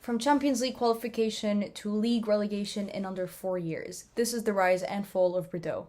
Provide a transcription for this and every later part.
From Champions League qualification to league relegation in under 4 years. This is the rise and fall of Bordeaux.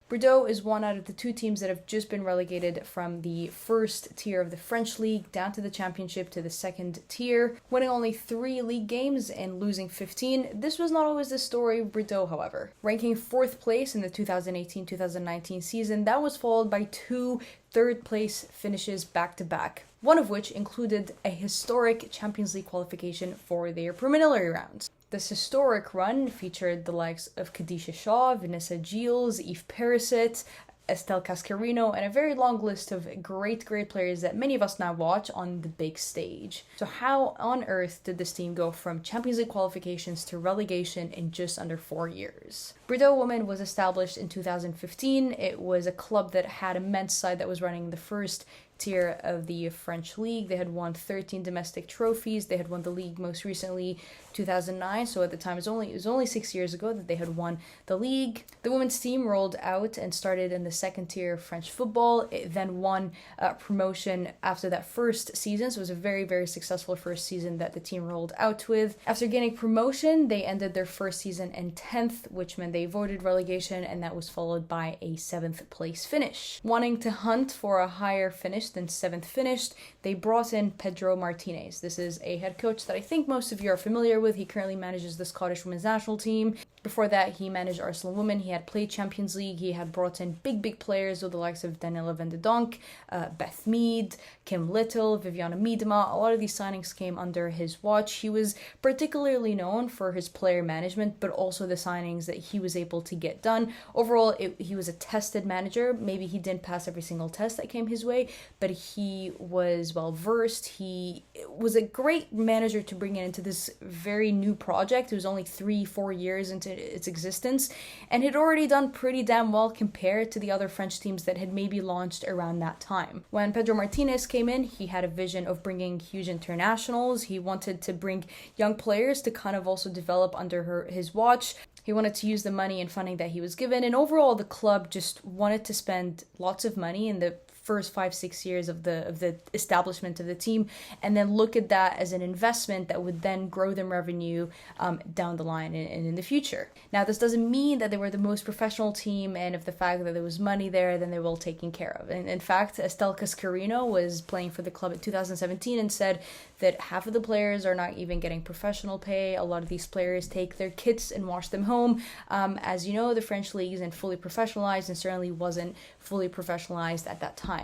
Bordeaux is one out of the 2 teams that have just been relegated from the first tier of the French league down to the championship to the second tier, winning only 3 league games and losing 15. This was not always the story of Bordeaux, however. Ranking 4th place in the 2018-2019 season, that was followed by 2 third-place finishes back-to-back, one of which included a historic Champions League qualification for their preliminary rounds. This historic run featured the likes of Khadija Shaw, Vanessa Gilles, Yves Perisset, Estelle Cascarino, and a very long list of great players that many of us now watch on the big stage. So how on earth did this team go from Champions League qualifications to relegation in just under 4 years? Bordeaux Women was established in 2015. It was a club that had a men's side that was running the first tier of the French league. They had won 13 domestic trophies. They had won the league most recently 2009, so at the time it was only 6 years ago that they had won the league. The women's team rolled out and started in the second tier of French football. It then won promotion after that first season, so it was a very successful first season that the team rolled out with. After gaining promotion, they ended their first season in 10th, which meant they avoided relegation, and that was followed by a 7th place finish. Wanting to hunt for a higher finish than 7th finished, they brought in Pedro Martinez. This is a head coach that I think most of you are familiar with. He currently manages the Scottish women's national team. Before that, he managed Arsenal Women. He had played Champions League. He had brought in big players with the likes of Daniela van de Donk, Beth Mead, Kim Little, Viviana Miedema. A lot of these signings came under his watch. He was particularly known for his player management, but also the signings that he was able to get done. Overall, he was a tested manager. Maybe he didn't pass every single test that came his way, but he was well versed. He was a great manager to bring into this very new project. It was only 3-4 years into its existence, and had already done pretty damn well compared to the other French teams that had maybe launched around that time. When Pedro Martinez came in, he had a vision of bringing huge internationals. He wanted to bring young players to kind of also develop under his watch. He wanted to use the money and funding that he was given, and overall the club just wanted to spend lots of money in the first 5-6 years of the establishment of the team, and then look at that as an investment that would then grow them revenue down the line and in the future. Now, this doesn't mean that they were the most professional team, and if the fact that there was money there, then they were all taken care of. And in fact, Estelle Cascarino was playing for the club in 2017 and said that half of the players are not even getting professional pay. A lot of these players take their kits and wash them home. As you know, the French league isn't fully professionalized, and certainly wasn't fully professionalized at that time.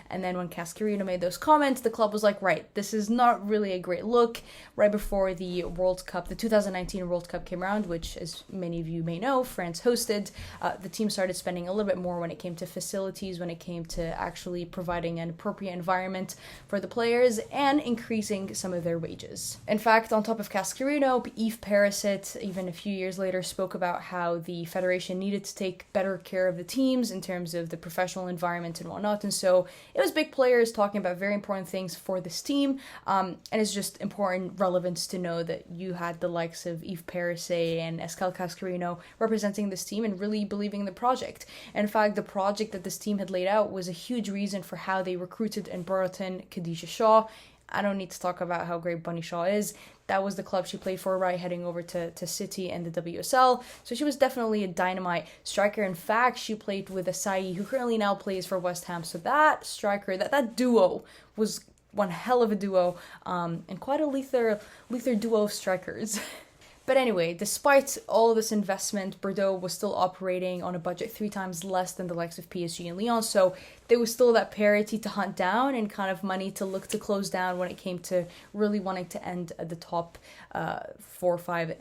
And then when Cascarino made those comments, the club was like, right, this is not really a great look. Right before the World Cup, the 2019 World Cup came around, which, as many of you may know, France hosted, the team started spending a little bit more when it came to facilities, when it came to actually providing an appropriate environment for the players, and increasing some of their wages. In fact, on top of Cascarino, Yves Perisset, even a few years later, spoke about how the federation needed to take better care of the teams in terms of the professional environment and whatnot, and so it was big players talking about very important things for this team, and it's just important relevance to know that you had the likes of Yves Perisset and Estelle Cascarino representing this team and really believing in the project. In fact, the project that this team had laid out was a huge reason for how they recruited and brought in Khadija Shaw. I don't need to talk about how great Bunny Shaw is. That was the club she played for, right, heading over to City and the WSL. So she was definitely a dynamite striker. In fact, she played with Asai, who currently now plays for West Ham. So that striker, that duo was one hell of a duo, and quite a lethal duo of strikers. But anyway, despite all of this investment, Bordeaux was still operating on a budget 3 times less than the likes of PSG and Lyon, so there was still that parity to hunt down and kind of money to look to close down when it came to really wanting to end at the top 4 or 5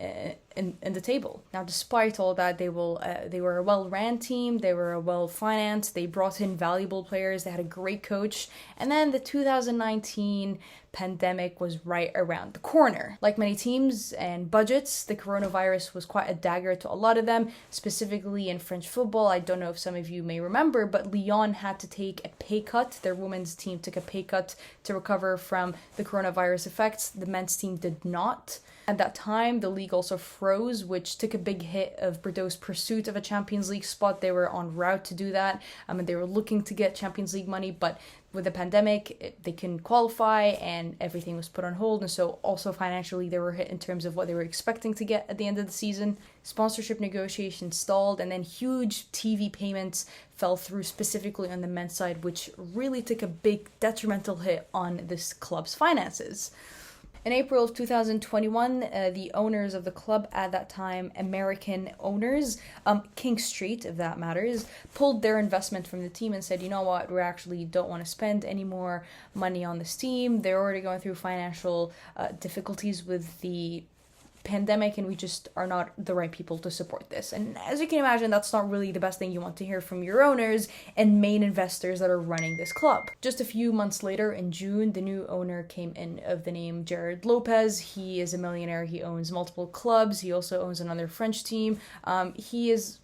in the table. Now, despite all that, they were a well-ran team, they were well-financed, they brought in valuable players, they had a great coach, and then the 2019 pandemic was right around the corner. Like many teams and budgets, the coronavirus was quite a dagger to a lot of them, specifically in French football. I don't know if some of you may remember, but Lyon had to take a pay cut. Their women's team took a pay cut to recover from the coronavirus effects. The men's team did not. At that time, the league also froze, which took a big hit of Bordeaux's pursuit of a Champions League spot. They were en route to do that, and they were looking to get Champions League money, but with the pandemic, they couldn't qualify and everything was put on hold. And so also financially, they were hit in terms of what they were expecting to get at the end of the season. Sponsorship negotiations stalled, and then huge TV payments fell through, specifically on the men's side, which really took a big detrimental hit on this club's finances. In April of 2021, the owners of the club at that time, American owners, King Street, if that matters, pulled their investment from the team and said, you know what, we actually don't want to spend any more money on this team. They're already going through financial difficulties with the pandemic, and we just are not the right people to support this. And as you can imagine, that's not really the best thing you want to hear from your owners and main investors that are running this club. Just a few months later, in June, the new owner came in of the name Gerard Lopez. He is a millionaire. He owns multiple clubs. He also owns another French team. He is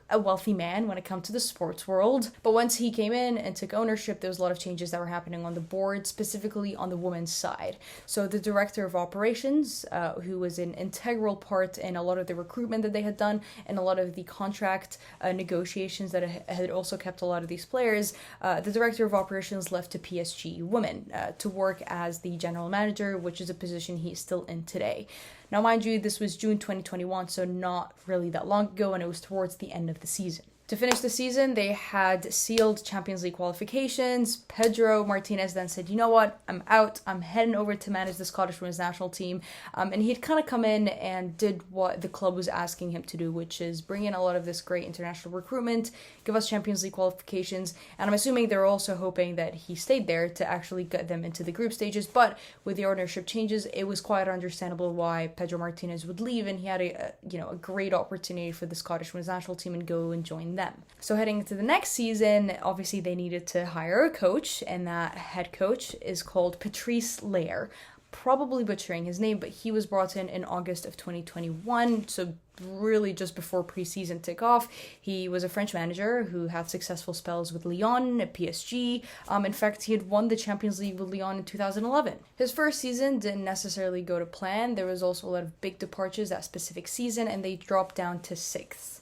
a wealthy man when it comes to the sports world. But once he came in and took ownership, there was a lot of changes that were happening on the board, specifically on the women's side. So the director of operations, who was an integral part in a lot of the recruitment that they had done and a lot of the contract negotiations that had also kept a lot of these players, the director of operations left to PSG Women to work as the general manager, which is a position he's still in today. Now, mind you, this was June 2021, so not really that long ago, and it was towards the end of the season. To finish the season, they had sealed Champions League qualifications. Pedro Martinez then said, you know what, I'm out. I'm heading over to manage the Scottish women's national team. And he'd kind of come in and did what the club was asking him to do, which is bring in a lot of this great international recruitment, give us Champions League qualifications. And I'm assuming they're also hoping that he stayed there to actually get them into the group stages. But with the ownership changes, it was quite understandable why Pedro Martinez would leave. And he had a great opportunity for the Scottish women's national team and go and join them. So heading into the next season, obviously they needed to hire a coach, and that head coach is called Patrice Lair. Probably butchering his name, but he was brought in August of 2021, so really just before preseason took off. He was a French manager who had successful spells with Lyon, PSG. In fact, he had won the Champions League with Lyon in 2011. His first season didn't necessarily go to plan. There was also a lot of big departures that specific season, and they dropped down to 6th.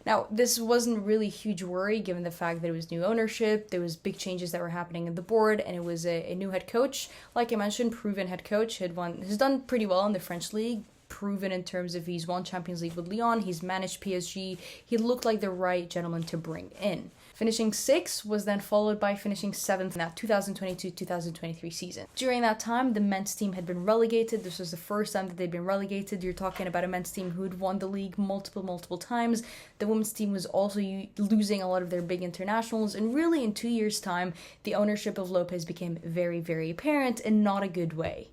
Now, this wasn't really a huge worry given the fact that it was new ownership, there was big changes that were happening in the board, and it was a new head coach. Like I mentioned, proven head coach, has done pretty well in the French league, proven in terms of he's won Champions League with Lyon, he's managed PSG, he looked like the right gentleman to bring in. Finishing 6th was then followed by finishing 7th in that 2022-2023 season. During that time, the men's team had been relegated. This was the first time that they'd been relegated. You're talking about a men's team who had won the league multiple times. The women's team was also losing a lot of their big internationals, and really in 2 years' time, the ownership of Lopez became very, very apparent in not a good way.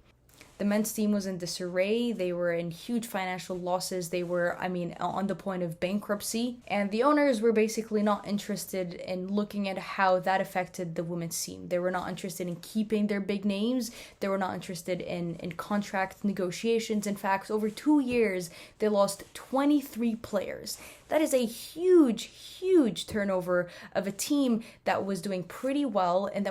The men's team was in disarray. They were in huge financial losses. They were, on the point of bankruptcy. And the owners were basically not interested in looking at how that affected the women's team. They were not interested in keeping their big names. They were not interested in contract negotiations. In fact, over 2 years, they lost 23 players. That is a huge turnover of a team that was doing pretty well, and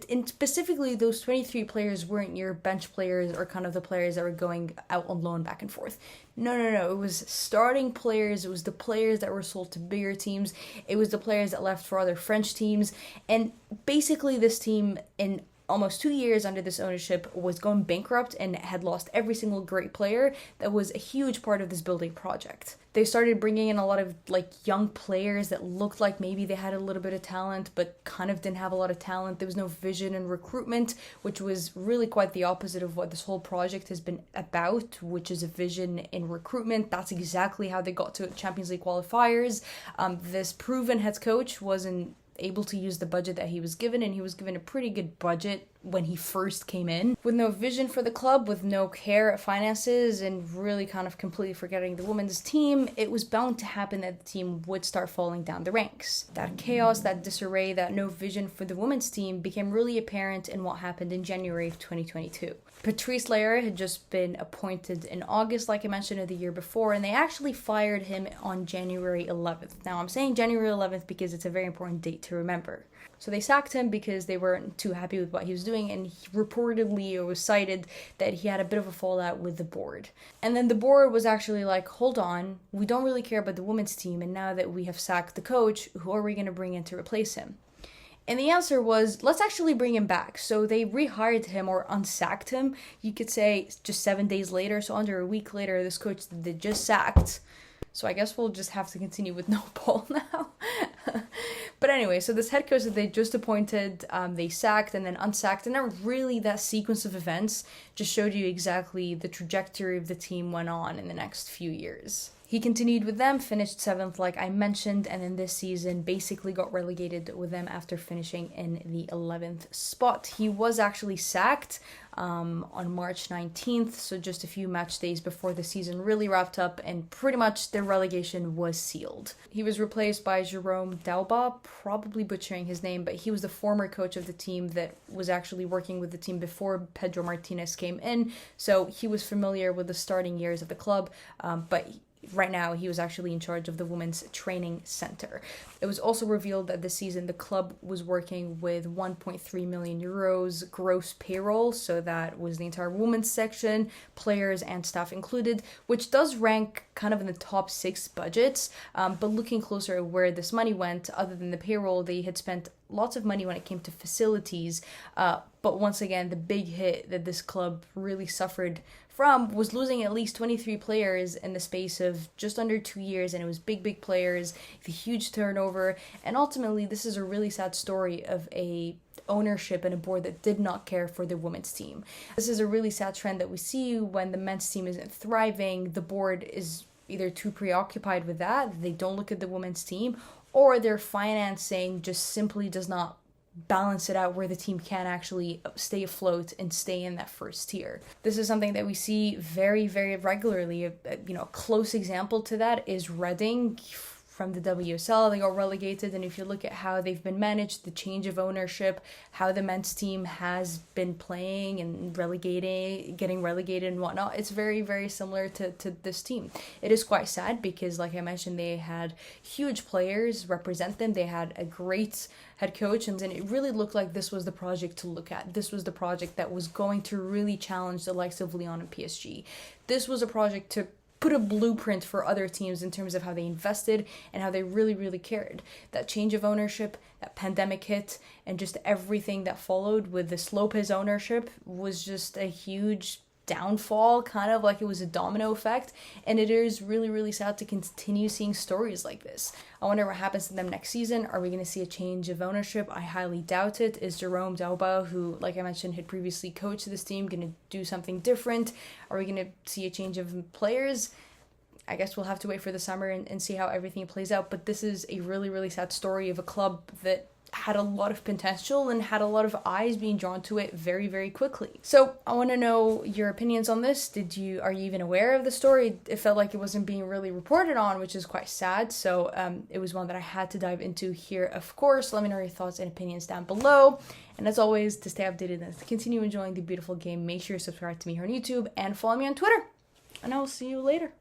and specifically those 23 players weren't your bench players or kind of the players that were going out on loan back and forth. No. It was starting players. It was the players that were sold to bigger teams. It was the players that left for other French teams. And basically this team, in almost 2 years under this ownership, was going bankrupt and had lost every single great player that was a huge part of this building project. They started bringing in a lot of young players that looked like maybe they had a little bit of talent, but kind of didn't have a lot of talent. There was no vision in recruitment, which was really quite the opposite of what this whole project has been about, which is a vision in recruitment. That's exactly how they got to Champions League qualifiers. This proven head coach wasn't able to use the budget that he was given, and he was given a pretty good budget when he first came in. With no vision for the club, with no care at finances, and really kind of completely forgetting the women's team, it was bound to happen that the team would start falling down the ranks. That chaos, that disarray, that no vision for the women's team became really apparent in what happened in January of 2022. Patrice Lair had just been appointed in August, like I mentioned, of the year before, and they actually fired him on January 11th. Now, I'm saying January 11th because it's a very important date to remember. So they sacked him because they weren't too happy with what he was doing, and it was cited that he had a bit of a fallout with the board. And then the board was actually like, hold on, we don't really care about the women's team, and now that we have sacked the coach, who are we going to bring in to replace him? And the answer was, let's actually bring him back. So they rehired him or unsacked him, you could say, just 7 days later. So under a week later, this coach that they just sacked. So I guess we'll just have to continue with no Paul now. But anyway, so this head coach that they just appointed, they sacked and then unsacked. And then really that sequence of events just showed you exactly the trajectory of the team went on in the next few years. He continued with them, finished 7th like I mentioned, and then this season basically got relegated with them after finishing in the 11th spot. He was actually sacked on March 19th, so just a few match days before the season really wrapped up, and pretty much the relegation was sealed. He was replaced by Jerome Dauba, probably butchering his name, but he was the former coach of the team that was actually working with the team before Pedro Martinez came in, so he was familiar with the starting years of the club, but right now, he was actually in charge of the women's training center. It was also revealed that this season the club was working with 1.3 million euros gross payroll, so that was the entire women's section, players and staff included, which does rank kind of in the top 6 budgets. But looking closer at where this money went, other than the payroll, they had spent lots of money when it came to facilities. But once again, the big hit that this club really suffered from was losing at least 23 players in the space of just under 2 years, and it was big players, the huge turnover, and ultimately this is a really sad story of a ownership and a board that did not care for the women's team. This is a really sad trend that we see when the men's team isn't thriving. The board is either too preoccupied with that, they don't look at the women's team, or their financing just simply does not balance it out where the team can actually stay afloat and stay in that first tier. This is something that we see very regularly. A close example to that is Reading from the UWCL. They got relegated, and if you look at how they've been managed, the change of ownership, how the men's team has been playing and getting relegated and whatnot, it's very similar to this team. It is quite sad because, like I mentioned, they had huge players represent them. They had a great head coach, and it really looked like this was the project to look at. This was the project that was going to really challenge the likes of Lyon and PSG. This was a project to put a blueprint for other teams in terms of how they invested and how they really cared. That change of ownership, that pandemic hit, and just everything that followed with this Lopez ownership was just a huge downfall, kind of like it was a domino effect, and it is really sad to continue seeing stories like this. I wonder what happens to them next season. Are we going to see a change of ownership? I highly doubt it. Is Jerome Dauba, who, like I mentioned, had previously coached this team, going to do something different? Are we going to see a change of players? I guess we'll have to wait for the summer and see how everything plays out, but this is a really sad story of a club that had a lot of potential and had a lot of eyes being drawn to it very quickly. So I want to know your opinions on this. Are you even aware of the story? It felt like it wasn't being really reported on, which is quite sad. So it was one that I had to dive into here, of course. Let me know your thoughts and opinions down below. And as always, to stay updated and to continue enjoying the beautiful game, make sure you subscribe to me here on YouTube and follow me on Twitter. And I will see you later.